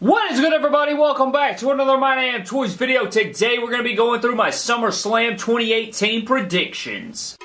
What is good, everybody? Welcome back to another My Damn Toys video. Today we're going to be going through my SummerSlam 2018 predictions.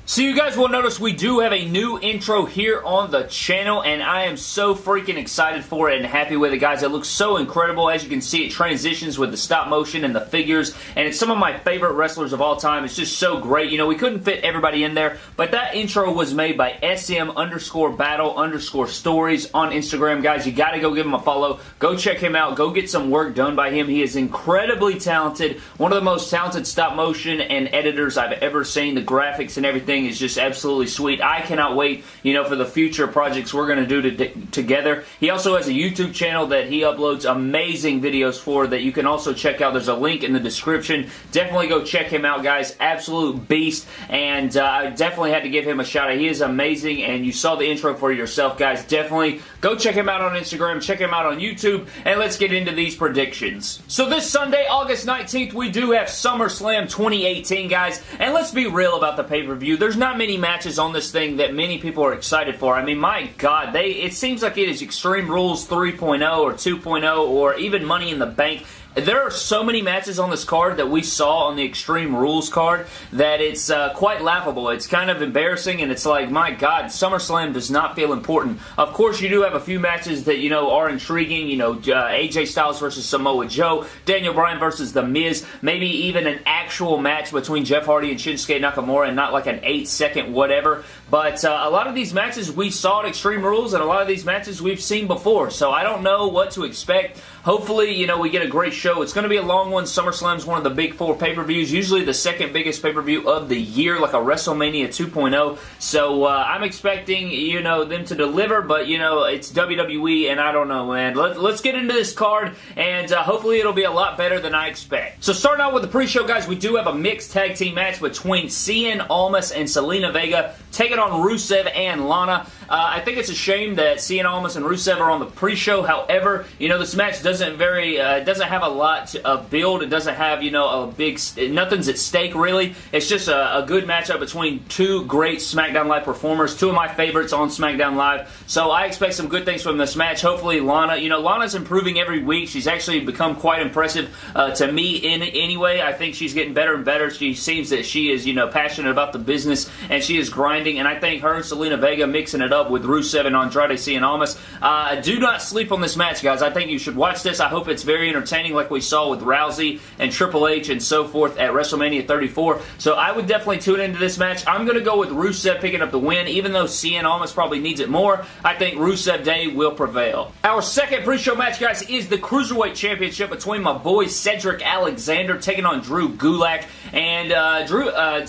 So you guys will notice we do have a new intro here on the channel, and I am so freaking excited for it and happy with it, guys. It looks so incredible. As you can see, it transitions with the stop motion and the figures, and it's some of my favorite wrestlers of all time. It's just so great. You know, we couldn't fit everybody in there, but that intro was made by SM_battle_stories on Instagram, guys. You got to go give him a follow. Go check him out. Go get some work done by him. He is incredibly talented. One of the most talented stop motion and editors I've ever seen. The graphics and everything is just absolutely sweet. I cannot wait, you know, for the future projects we're going to do together. He also has a YouTube channel that he uploads amazing videos for that you can also check out. There's a link in the description. Definitely go check him out, guys. Absolute beast, and I definitely had to give him a shout out. He is amazing, and you saw the intro for yourself, guys. Definitely go check him out on Instagram, check him out on YouTube, and let's get into these predictions. So this Sunday, August 19th, we do have SummerSlam 2018, guys, and let's be real about the pay-per-view. There's not many matches on this thing that many people are excited for. I mean, my God, it seems like it is Extreme Rules 3.0 or 2.0 or even Money in the Bank. There are so many matches on this card that we saw on the Extreme Rules card that it's quite laughable. It's kind of embarrassing, and it's like, my God, SummerSlam does not feel important. Of course, you do have a few matches that, you know, are intriguing. You know, AJ Styles versus Samoa Joe, Daniel Bryan versus The Miz, maybe even an actual match between Jeff Hardy and Shinsuke Nakamura and not like an 8-second whatever. But a lot of these matches we saw at Extreme Rules, and a lot of these matches we've seen before. So I don't know what to expect. Hopefully, you know, we get a great show. It's going to be a long one. SummerSlam's one of the big four pay-per-views, usually the second biggest pay-per-view of the year, like a WrestleMania 2.0. So I'm expecting, you know, them to deliver, but, you know, it's WWE, and I don't know, man. Let's get into this card, and hopefully it'll be a lot better than I expect. So starting out with the pre-show, guys, we do have a mixed tag team match between Cien Almas and Zelina Vega, taking on Rusev and Lana. I think it's a shame that Cien Almas and Rusev are on the pre-show. However, you know, this match doesn't have a lot of build. It doesn't have, you know, nothing's at stake, really. It's just a good matchup between two great SmackDown Live performers, two of my favorites on SmackDown Live. So I expect some good things from this match. Hopefully Lana, you know, Lana's improving every week. She's actually become quite impressive to me anyway. I think she's getting better and better. She seems that she is, you know, passionate about the business, and she is grinding, and I think her and Zelina Vega mixing it up with Rusev and Andrade Cien Almas. Do not sleep on this match, guys. I think you should watch this. I hope it's very entertaining like we saw with Rousey and Triple H and so forth at WrestleMania 34. So I would definitely tune into this match. I'm going to go with Rusev picking up the win. Even though Cien Almas probably needs it more, I think Rusev Day will prevail. Our second pre-show match, guys, is the Cruiserweight Championship between my boy Cedric Alexander taking on Drew Gulak. And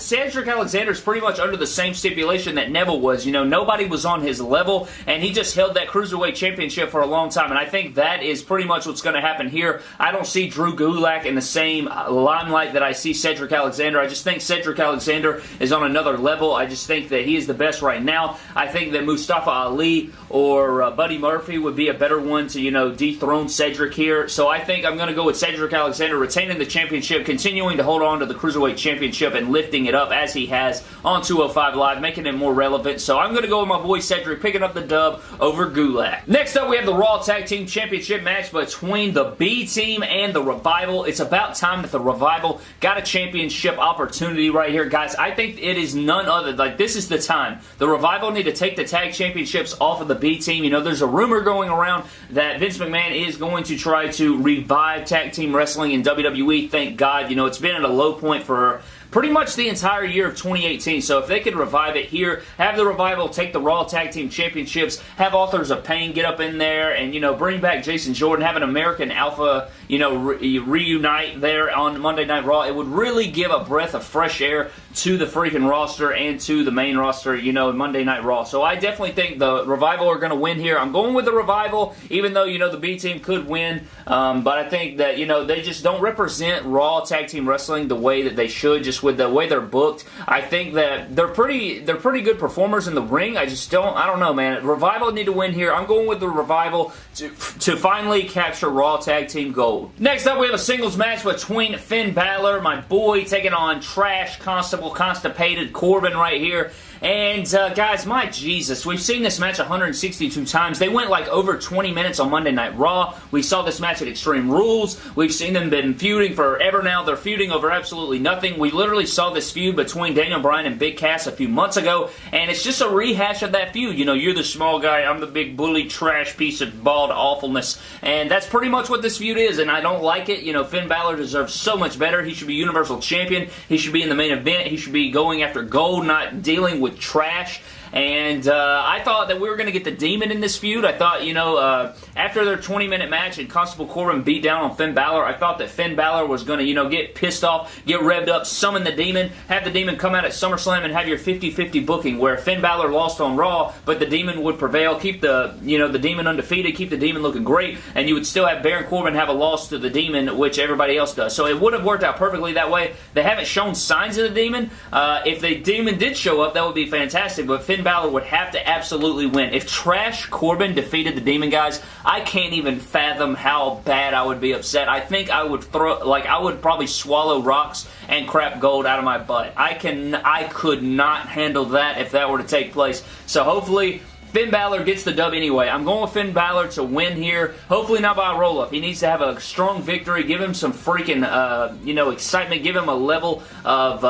Cedric Alexander is pretty much under the same stipulation that Neville was. You know, nobody was on his level, and he just held that Cruiserweight Championship for a long time, and I think that is pretty much what's going to happen here. I don't see Drew Gulak in the same limelight that I see Cedric Alexander. I just think Cedric Alexander is on another level. I just think that he is the best right now. I think that Mustafa Ali or Buddy Murphy would be a better one to, you know, dethrone Cedric here. So I think I'm going to go with Cedric Alexander retaining the championship, continuing to hold on to the Cruiserweight Championship and lifting it up as he has on 205 Live, making it more relevant. So I'm going to go with my boy Cedric picking up the dub over Gulak. Next up, we have the Raw Tag Team Championship match between the B Team and the Revival. It's about time that the Revival got a championship opportunity right here, guys. I think it is none other, like, this is the time. The Revival need to take the tag championships off of the B Team. You know, there's a rumor going around that Vince McMahon is going to try to revive tag team wrestling in WWE. Thank God. You know, it's been at a low point for pretty much the entire year of 2018. So if they could revive it here, have the Revival take the Raw Tag Team Championships, have Authors of Pain get up in there, and, you know, bring back Jason Jordan, have an American Alpha, you know, reunite there on Monday Night Raw, it would really give a breath of fresh air to the freaking roster and to the main roster, you know, Monday Night Raw. So I definitely think the Revival are going to win here. I'm going with the Revival, even though, you know, the B Team could win, but I think that, you know, they just don't represent Raw Tag Team Wrestling the way that they should, just with the way they're booked. I think that they're pretty good performers in the ring. I don't know, man. Revival need to win here. I'm going with the Revival to finally capture Raw Tag Team Gold. Next up, we have a singles match between Finn Balor, my boy, taking on Trash Constipated Corbin right here. And, guys, my Jesus, we've seen this match 162 times. They went, like, over 20 minutes on Monday Night Raw. We saw this match at Extreme Rules. We've seen them been feuding forever now. They're feuding over absolutely nothing. We literally saw this feud between Daniel Bryan and Big Cass a few months ago, and it's just a rehash of that feud. You know, you're the small guy, I'm the big bully trash piece of bald awfulness, and that's pretty much what this feud is, and I don't like it. You know, Finn Balor deserves so much better. He should be Universal Champion. He should be in the main event. He should be going after gold, not dealing with trash. And I thought that we were going to get the Demon in this feud. I thought, you know, after their 20-minute match and Constable Corbin beat down on Finn Balor, I thought that Finn Balor was going to, you know, get pissed off, get revved up, summon the Demon, have the Demon come out at SummerSlam and have your 50-50 booking where Finn Balor lost on Raw, but the Demon would prevail, keep the, you know, the Demon undefeated, keep the Demon looking great, and you would still have Baron Corbin have a loss to the Demon, which everybody else does. So it would have worked out perfectly that way. They haven't shown signs of the Demon. If the Demon did show up, that would be fantastic, but Finn Balor would have to absolutely win. If Trash Corbin defeated the Demon, guys, I can't even fathom how bad I would be upset. I think I would I would probably swallow rocks and crap gold out of my butt. I could not handle that if that were to take place. So hopefully Finn Balor gets the dub anyway. I'm going with Finn Balor to win here. Hopefully not by a roll-up. He needs to have a strong victory. Give him some freaking, you know, excitement. Give him a level of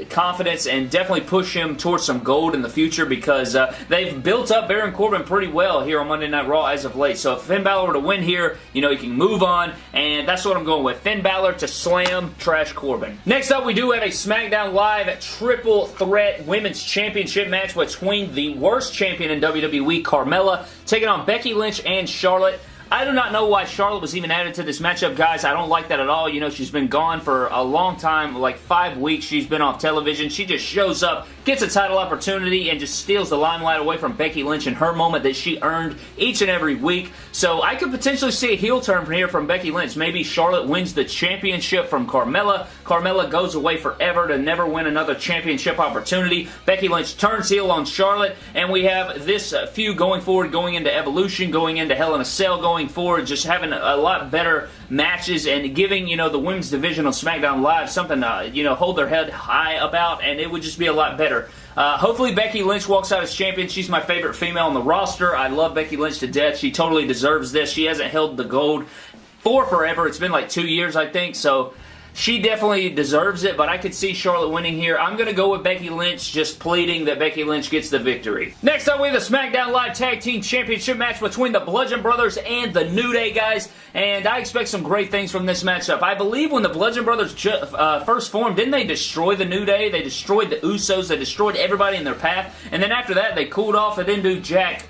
confidence and definitely push him towards some gold in the future because they've built up Baron Corbin pretty well here on Monday Night Raw as of late. So if Finn Balor were to win here, you know, he can move on, and that's what I'm going with. Finn Balor to slam Trash Corbin. Next up, we do have a SmackDown Live Triple Threat Women's Championship match between the worst champion in WWE, Carmella, taking on Becky Lynch and Charlotte. I do not know why Charlotte was even added to this matchup, guys. I don't like that at all. You know, she's been gone for a long time, like 5 weeks. She's been off television. She just shows up, gets a title opportunity, and just steals the limelight away from Becky Lynch in her moment that she earned each and every week. So I could potentially see a heel turn from here from Becky Lynch. Maybe Charlotte wins the championship from Carmella. Carmella goes away forever to never win another championship opportunity. Becky Lynch turns heel on Charlotte, and we have this feud going forward, going into Evolution, going into Hell in a Cell, going forward, just having a lot better matches and giving, you know, the women's division on SmackDown Live something to, you know, hold their head high about, and it would just be a lot better. Hopefully Becky Lynch walks out as champion. She's my favorite female on the roster. I love Becky Lynch to death. She totally deserves this. She hasn't held the gold for forever. It's been like 2 years, I think, so she definitely deserves it, but I could see Charlotte winning here. I'm going to go with Becky Lynch, just pleading that Becky Lynch gets the victory. Next up, we have the SmackDown Live Tag Team Championship match between the Bludgeon Brothers and the New Day, guys, and I expect some great things from this matchup. I believe when the Bludgeon Brothers first formed, didn't they destroy the New Day? They destroyed the Usos. They destroyed everybody in their path, and then after that, they cooled off and didn't do jack.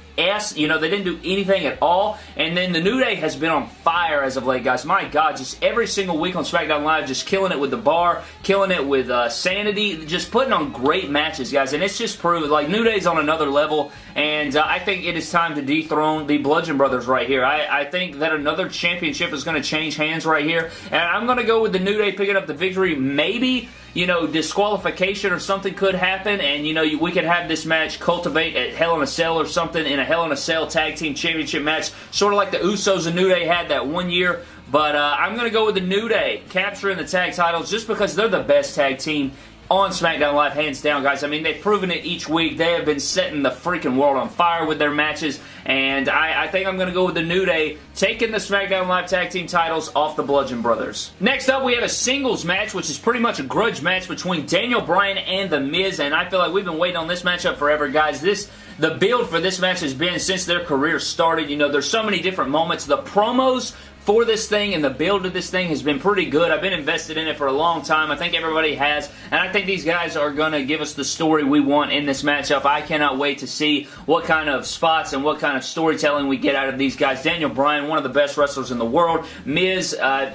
You know, they didn't do anything at all, and then the New Day has been on fire as of late, guys. My God, just every single week on SmackDown Live, just killing it with the bar, killing it with Sanity, just putting on great matches, guys, and it's just proven, like, New Day's on another level, and I think it is time to dethrone the Bludgeon Brothers right here. I think that another championship is going to change hands right here, and I'm going to go with the New Day picking up the victory. Maybe, you know, disqualification or something could happen, and, you know, we could have this match cultivate at Hell in a Cell or something in a Hell in a Cell Tag Team Championship match, sort of like the Usos and New Day had that 1 year. But I'm going to go with the New Day capturing the tag titles just because they're the best tag team on SmackDown Live, hands down, guys. I mean, they've proven it each week. They have been setting the freaking world on fire with their matches, and I think I'm going to go with the New Day taking the SmackDown Live Tag Team titles off the Bludgeon Brothers. Next up, we have a singles match, which is pretty much a grudge match between Daniel Bryan and The Miz, and I feel like we've been waiting on this matchup forever, guys. The build for this match has been since their career started. You know, there's so many different moments. The promos for this thing, and the build of this thing has been pretty good. I've been invested in it for a long time. I think everybody has, and I think these guys are going to give us the story we want in this matchup. I cannot wait to see what kind of spots and what kind of storytelling we get out of these guys. Daniel Bryan, one of the best wrestlers in the world. Miz,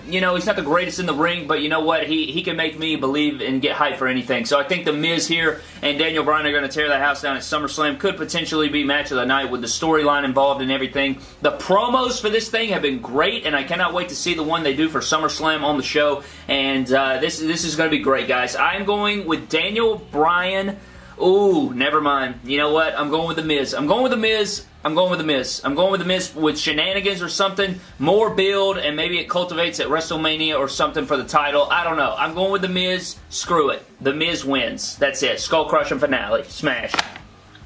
you know, he's not the greatest in the ring, but you know what? He can make me believe and get hyped for anything. So I think the Miz here and Daniel Bryan are going to tear the house down at SummerSlam. Could potentially be match of the night with the storyline involved and everything. The promos for this thing have been great, and I cannot wait to see the one they do for SummerSlam on the show. And this is going to be great, guys. I'm going with Daniel Bryan. Ooh, never mind. You know what? I'm going with The Miz. I'm going with The Miz. I'm going with The Miz. I'm going with The Miz with shenanigans or something. More build, and maybe it cultivates at WrestleMania or something for the title. I don't know. I'm going with The Miz. Screw it. The Miz wins. That's it. Skull Crushing finale. Smash.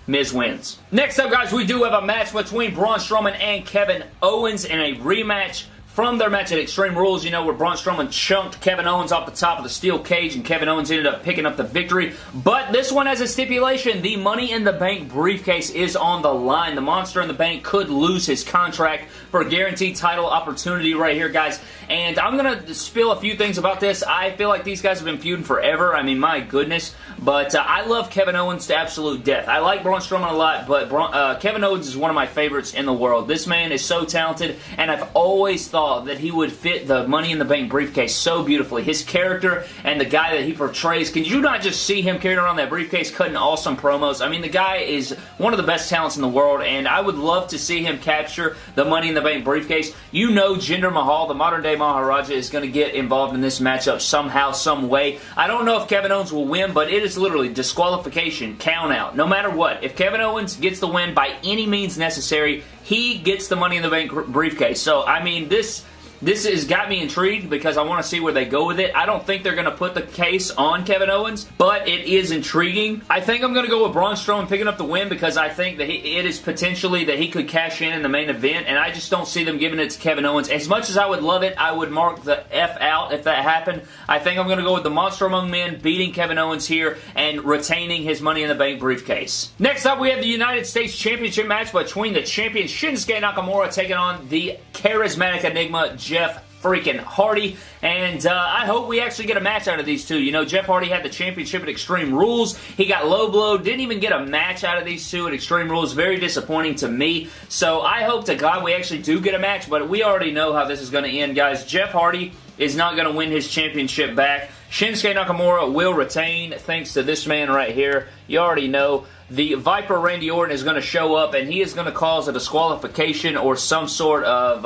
Miz wins. Next up, guys, we do have a match between Braun Strowman and Kevin Owens in a rematch from their match at Extreme Rules, you know, where Braun Strowman chunked Kevin Owens off the top of the steel cage, and Kevin Owens ended up picking up the victory. But this one has a stipulation. The Money in the Bank briefcase is on the line. The Monster in the Bank could lose his contract for a guaranteed title opportunity right here, guys. And I'm going to spill a few things about this. I feel like these guys have been feuding forever. I mean, my goodness. But I love Kevin Owens to absolute death. I like Braun Strowman a lot, but Kevin Owens is one of my favorites in the world. This man is so talented, and I've always thought that he would fit the Money in the Bank briefcase so beautifully. His character and the guy that he portrays. Can you not just see him carrying around that briefcase cutting awesome promos? I mean, the guy is one of the best talents in the world, and I would love to see him capture the Money in the Bank briefcase. You know Jinder Mahal, the modern-day Maharaja, is going to get involved in this matchup somehow, some way. I don't know if Kevin Owens will win, but it is literally disqualification, count out. No matter what, if Kevin Owens gets the win by any means necessary, he gets the Money in the Bank briefcase. So, I mean, this has got me intrigued because I want to see where they go with it. I don't think they're going to put the case on Kevin Owens, but it is intriguing. I think I'm going to go with Braun Strowman picking up the win because I think that it is potentially that he could cash in the main event, and I just don't see them giving it to Kevin Owens. As much as I would love it, I would mark the F out if that happened. I think I'm going to go with the Monster Among Men beating Kevin Owens here and retaining his Money in the Bank briefcase. Next up, we have the United States Championship match between the champion Shinsuke Nakamura taking on the charismatic enigma Jeff freaking Hardy, and I hope we actually get a match out of these two. You know, Jeff Hardy had the championship at Extreme Rules. He got low blow, didn't even get a match out of these two at Extreme Rules. Very disappointing to me. So I hope to God we actually do get a match, but we already know how this is going to end, guys. Jeff Hardy is not going to win his championship back. Shinsuke Nakamura will retain thanks to this man right here. You already know. The Viper Randy Orton is going to show up, and he is going to cause a disqualification or some sort of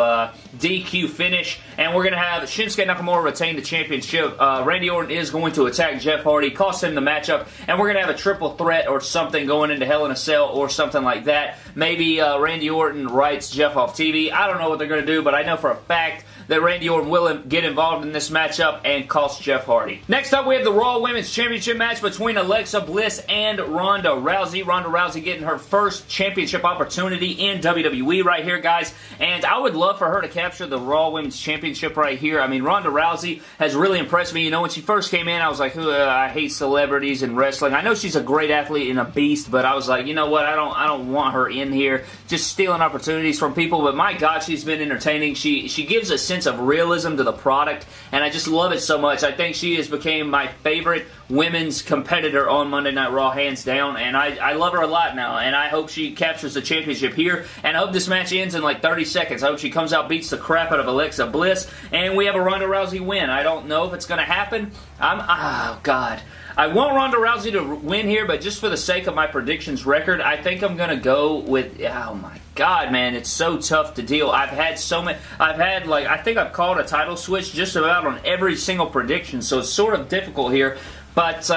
DQ finish, and we're going to have Shinsuke Nakamura retain the championship. Randy Orton is going to attack Jeff Hardy, cost him the matchup, and we're going to have a triple threat or something going into Hell in a Cell or something like that. Maybe Randy Orton writes Jeff off TV. I don't know what they're going to do, but I know for a fact that Randy Orton will get involved in this matchup and cost Jeff Hardy. Next up, we have the Raw Women's Championship match between Alexa Bliss and Ronda Rousey. Ronda Rousey getting her first championship opportunity in WWE right here, guys. And I would love for her to capture the Raw Women's Championship right here. I mean, Ronda Rousey has really impressed me. You know, when she first came in, I was like, I hate celebrities and wrestling. I know she's a great athlete and a beast, but I was like, you know what? I don't want her in here just stealing opportunities from people. But my God, she's been entertaining. She gives a sense of realism to the product, and I just love it so much. I think she has become my favorite women's competitor on Monday Night Raw, hands down, and I love her a lot now, and I hope she captures the championship here, and I hope this match ends in like 30 seconds. I hope she comes out, beats the crap out of Alexa Bliss, and we have a Ronda Rousey win. I don't know if it's going to happen. Oh, God. I want Ronda Rousey to win here, but just for the sake of my predictions record, I think I'm going to go with, oh my God, man, it's so tough to deal. I think I've called a title switch just about on every single prediction, so it's sort of difficult here, but,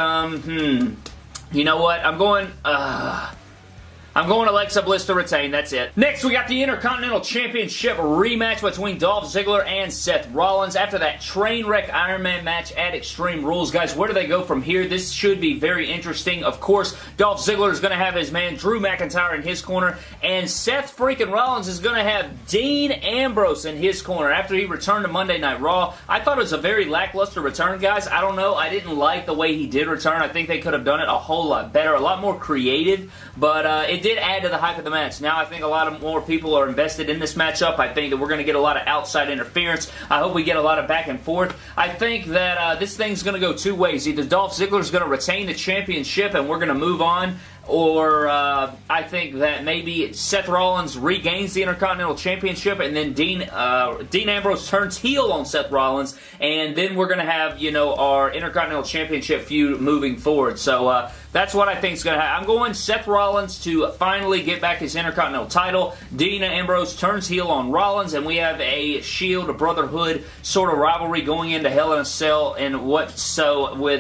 you know what, I'm going Alexa Bliss to retain. That's it. Next, we got the Intercontinental Championship rematch between Dolph Ziggler and Seth Rollins after that train wreck Iron Man match at Extreme Rules. Guys, where do they go from here? This should be very interesting. Of course, Dolph Ziggler is going to have his man Drew McIntyre in his corner, and Seth freaking Rollins is going to have Dean Ambrose in his corner after he returned to Monday Night Raw. I thought it was a very lackluster return, guys. I don't know. I didn't like the way he did return. I think they could have done it a whole lot better, a lot more creative, but it did add to the hype of the match. Now I think a lot of more people are invested in this matchup. I think that we're going to get a lot of outside interference. I hope we get a lot of back and forth. I think that this thing's going to go two ways. Either Dolph Ziggler is going to retain the championship and we're going to move on, or I think that maybe Seth Rollins regains the Intercontinental Championship and then Dean Ambrose turns heel on Seth Rollins, and then we're going to have, you know, our Intercontinental Championship feud moving forward. So that's what I think is going to happen. I'm going Seth Rollins to finally get back his Intercontinental title. Dean Ambrose turns heel on Rollins, and we have a Shield, a Brotherhood sort of rivalry going into Hell in a Cell and with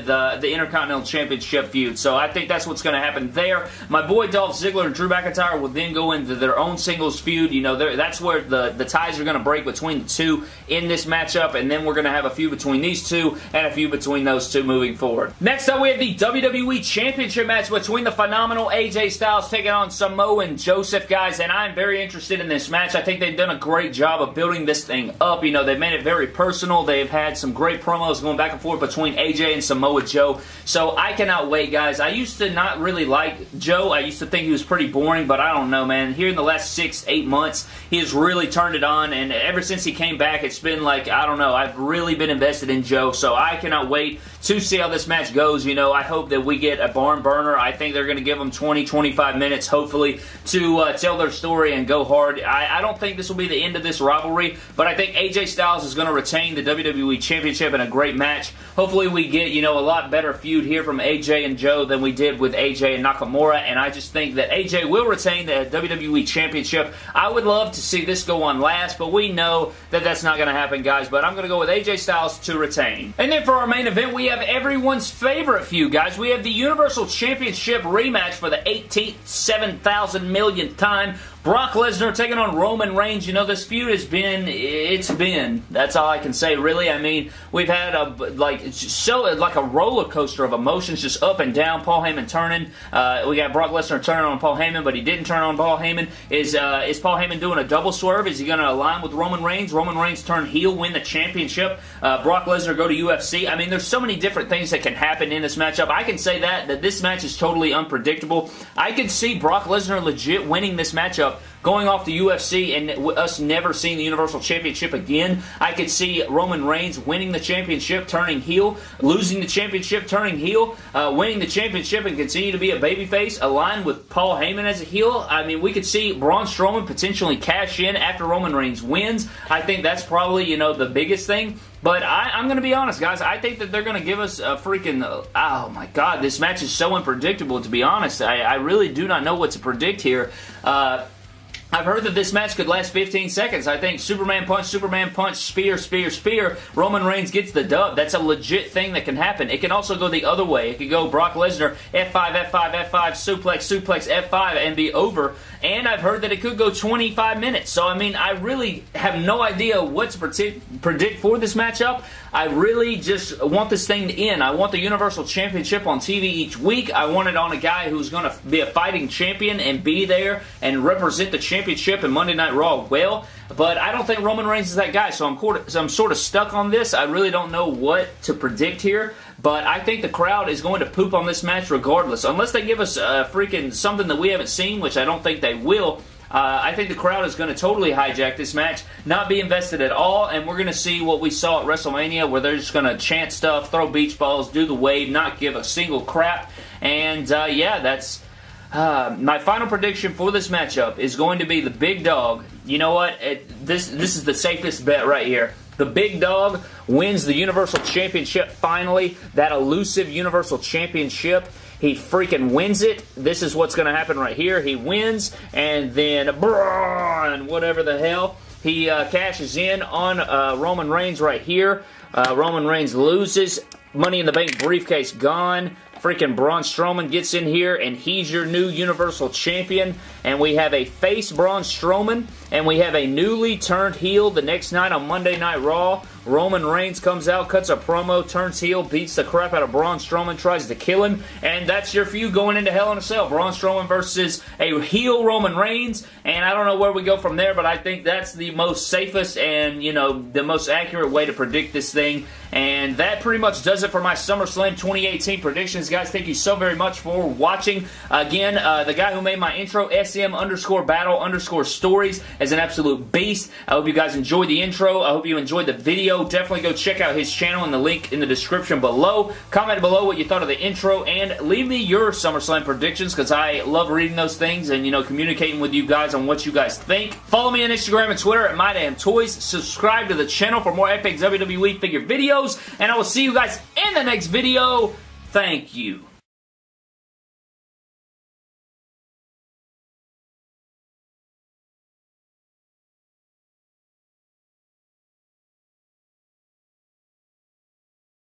the Intercontinental Championship feud. So I think that's what's going to happen there. My boy Dolph Ziggler and Drew McIntyre will then go into their own singles feud. You know, that's where the ties are going to break between the two in this matchup, and then we're going to have a feud between these two and a feud between those two moving forward. Next up, we have the WWE Championship match between the phenomenal AJ Styles taking on Samoa and Joseph, guys, and I'm very interested in this match. I think they've done a great job of building this thing up. You know, they've made it very personal. They've had some great promos going back and forth between AJ and Samoa Joe, so I cannot wait, guys. I used to not really like Joe. I used to think he was pretty boring, but I don't know, man. Here in the last 6-8 months, he has really turned it on, and ever since he came back, it's been like, I don't know, I've really been invested in Joe, so I cannot wait to see how this match goes. You know, I hope that we get a barn burner. I think they're going to give them 20-25 minutes, hopefully, to tell their story and go hard. I don't think this will be the end of this rivalry, but I think AJ Styles is going to retain the WWE Championship in a great match. Hopefully we get, you know, a lot better feud here from AJ and Joe than we did with AJ and Nakamura, and I just think that AJ will retain the WWE Championship. I would love to see this go on last, but we know that that's not going to happen, guys, but I'm going to go with AJ Styles to retain. And then for our main event, we have everyone's favorite feud, guys. We have the Universal Championship rematch for the 18th, 7,000 millionth time. Brock Lesnar taking on Roman Reigns. You know, this feud has been, that's all I can say, really. I mean, we've had like a roller coaster of emotions, just up and down. Paul Heyman turning. We got Brock Lesnar turning on Paul Heyman, but he didn't turn on Paul Heyman. Is Paul Heyman doing a double swerve? Is he going to align with Roman Reigns? Roman Reigns turn heel, win the championship. Brock Lesnar go to UFC. I mean, there's so many different things that can happen in this matchup. I can say that this match is totally unpredictable. I could see Brock Lesnar legit winning this matchup, going off the UFC and us never seeing the Universal Championship again. I could see Roman Reigns winning the championship, turning heel, losing the championship, turning heel, winning the championship and continue to be a babyface, aligned with Paul Heyman as a heel. I mean, we could see Braun Strowman potentially cash in after Roman Reigns wins. I think that's probably, you know, the biggest thing. But I'm going to be honest, guys. I think that they're going to give us a freaking... oh, my God. This match is so unpredictable, to be honest. I really do not know what to predict here. I've heard that this match could last 15 seconds. I think Superman punch, spear, spear, spear. Roman Reigns gets the dub. That's a legit thing that can happen. It can also go the other way. It could go Brock Lesnar, F5, F5, F5, suplex, suplex, F5, and be over. And I've heard that it could go 25 minutes. So, I mean, I really have no idea what to predict for this matchup. I really just want this thing to end. I want the Universal Championship on TV each week. I want it on a guy who's going to be a fighting champion and be there and represent the championship in Monday Night Raw well. But I don't think Roman Reigns is that guy, so I'm sort of stuck on this. I really don't know what to predict here. But I think the crowd is going to poop on this match regardless. Unless they give us freaking something that we haven't seen, which I don't think they will. I think the crowd is going to totally hijack this match, not be invested at all, and we're going to see what we saw at WrestleMania, where they're just going to chant stuff, throw beach balls, do the wave, not give a single crap. And yeah, that's... my final prediction for this matchup is going to be the big dog. You know what? This is the safest bet right here. The big dog wins the Universal Championship finally. That elusive Universal Championship. He freaking wins it. This is what's going to happen right here. He wins, and then Braun, whatever the hell, he cashes in on Roman Reigns right here. Roman Reigns loses. Money in the Bank briefcase gone. Freaking Braun Strowman gets in here, and he's your new Universal Champion. And we have a face Braun Strowman, and we have a newly turned heel the next night on Monday Night Raw. Roman Reigns comes out, cuts a promo, turns heel, beats the crap out of Braun Strowman, tries to kill him, and that's your feud going into Hell in a Cell. Braun Strowman versus a heel Roman Reigns, and I don't know where we go from there, but I think that's the most safest and, you know, the most accurate way to predict this thing. And that pretty much does it for my SummerSlam 2018 predictions. Guys, thank you so very much for watching. Again, the guy who made my intro, SM_battle_stories, is an absolute beast. I hope you guys enjoyed the intro. I hope you enjoyed the video. Definitely go check out his channel and the link in the description below. Comment below what you thought of the intro, and leave me your SummerSlam predictions, because I love reading those things and, you know, communicating with you guys on what you guys think. Follow me on Instagram and Twitter at MyDamnToys. Subscribe to the channel for more epic WWE figure videos, and I will see you guys in the next video. Thank you.